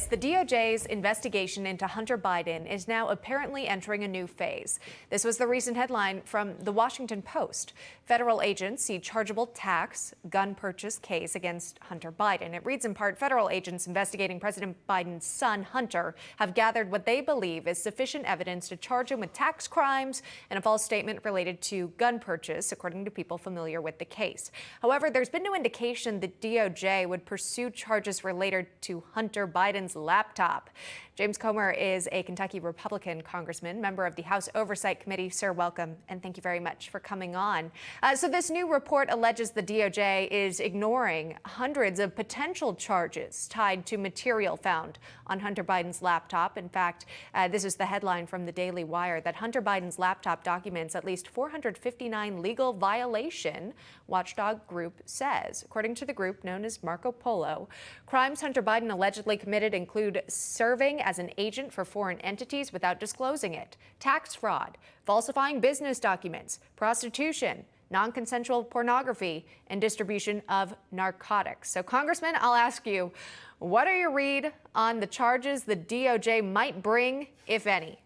the DOJ's investigation into Hunter Biden is now apparently entering a new phase. This was the recent headline from The Washington Post. Federal agents see chargeable tax gun purchase case against Hunter Biden. It reads in part, federal agents investigating President Biden's son, Hunter, have gathered what they believe is sufficient evidence to charge him with tax crimes and a false statement related to gun purchase, according to people familiar with the case. However, there's been no indication the DOJ would pursue charges related to Hunter Biden's laptop. James Comer is a Kentucky Republican congressman, member of the House Oversight Committee. Sir, welcome, and thank you very much for coming on. So this new report alleges the DOJ is ignoring hundreds of potential charges tied to material found on Hunter Biden's laptop. In fact, this is the headline from the Daily Wire, that Hunter Biden's laptop documents at least 459 legal violation, watchdog group says. According to the group known as Marco Polo, crimes Hunter Biden allegedly committed include serving as an agent for foreign entities without disclosing it, tax fraud, falsifying business documents, prostitution, non-consensual pornography, and distribution of narcotics. So, Congressman, I'll ask you, what are your read on the charges the DOJ might bring, if any?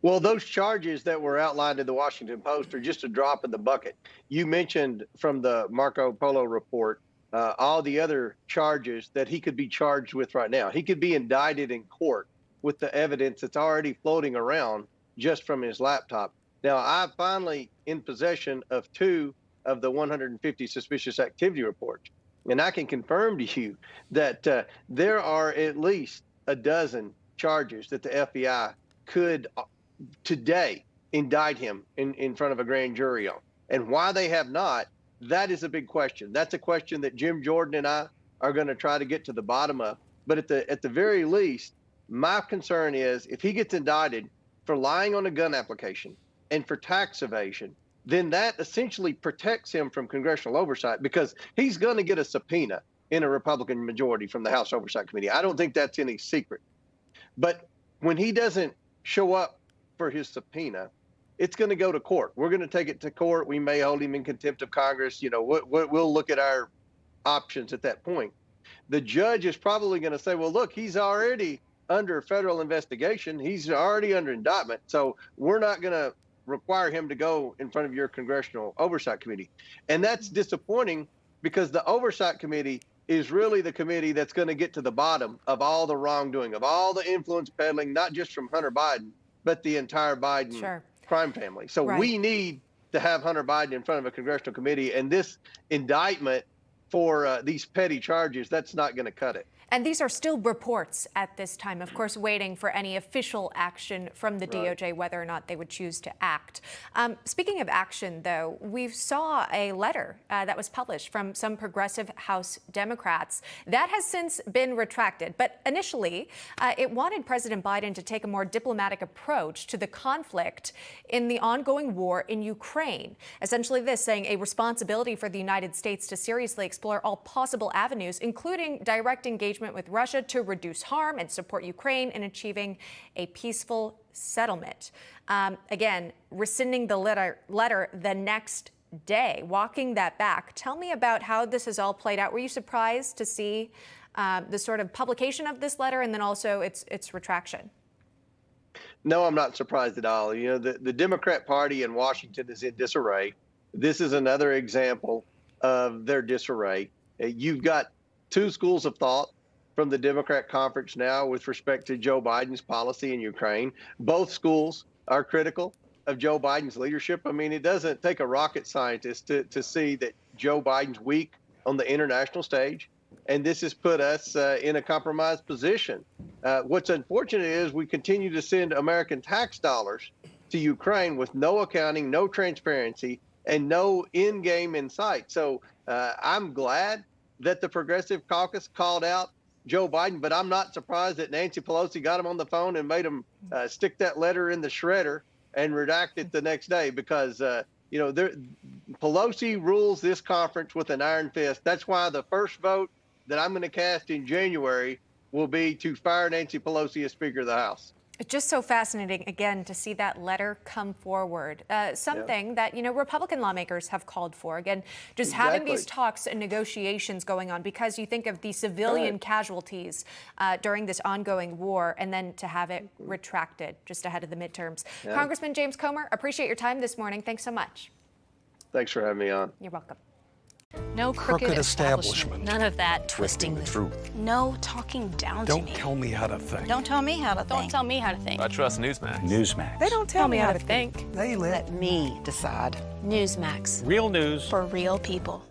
Well, those charges that were outlined in the Washington Post are just a drop in the bucket. You mentioned from the Marco Polo report all the other charges that he could be charged with right now. He could be indicted in court with the evidence that's already floating around just from his laptop. Now, I'm finally in possession of 2 of the 150 suspicious activity reports, and I can confirm to you that there are at least a dozen charges that the FBI could today indict him in front of a grand jury on. And why they have not, that is a big question. That's a question that Jim Jordan and I are going to try to get to the bottom of. But at the very least, my concern is if he gets indicted for lying on a gun application and for tax evasion, then that essentially protects him from congressional oversight, because he's going to get a subpoena in a Republican majority from the House Oversight Committee. I don't think that's any secret. But when he doesn't show up for his subpoena, it's going to go to court. We're going to take it to court. We may hold him in contempt of Congress. You know, we'll look at our options at that point. The judge is probably going to say, well, look, he's already under federal investigation. He's already under indictment. So we're not going to require him to go in front of your Congressional Oversight Committee. And that's disappointing, because the Oversight Committee is really the committee that's going to get to the bottom of all the wrongdoing, of all the influence peddling, not just from Hunter Biden, but the entire Biden crime family. So we need to have Hunter Biden in front of a congressional committee, and this indictment for these petty charges, that's not going to cut it. And these are still reports at this time, of course, waiting for any official action from the DOJ, whether or not they would choose to act. Speaking of action, though, we saw a letter that was published from some progressive House Democrats that has since been retracted. But initially, it wanted President Biden to take a more diplomatic approach to the conflict in the ongoing war in Ukraine. Essentially this, saying a responsibility for the United States to seriously explore all possible avenues, including direct engagement with Russia to reduce harm and support Ukraine in achieving a peaceful settlement. Again, rescinding the letter the next day, walking that back. Tell me about how this has all played out. Were you surprised to see the sort of publication of this letter and then also its retraction? No, I'm not surprised at all. You know, the Democrat Party in Washington is in disarray. This is another example of their disarray. You've got 2 schools of thought from the Democrat conference now with respect to Joe Biden's policy in Ukraine. Both schools are critical of Joe Biden's leadership. I mean, it doesn't take a rocket scientist to see that Joe Biden's weak on the international stage, and this has put us in a compromised position. What's unfortunate is we continue to send American tax dollars to Ukraine with no accounting, no transparency, and no end game in sight. So I'm glad that the Progressive Caucus called out Joe Biden, but I'm not surprised that Nancy Pelosi got him on the phone and made him stick that letter in the shredder and redact it the next day, because, you know, Pelosi rules this conference with an iron fist. That's why the first vote that I'm going to cast in January will be to fire Nancy Pelosi as Speaker of the House. It's just so fascinating, again, to see that letter come forward. Something that, Republican lawmakers have called for. Again, just having these talks and negotiations going on, because you think of the civilian casualties during this ongoing war, and then to have it retracted just ahead of the midterms. Congressman James Comer, appreciate your time this morning. Thanks so much. Thanks for having me on. You're welcome. No crooked establishment. None of that twisting the truth. No talking down to me. Don't tell me how to think. Don't tell me how to think. Don't tell me how to think. I trust Newsmax. Newsmax. They don't tell me how to think. They Let me decide. Newsmax. Real news For real people.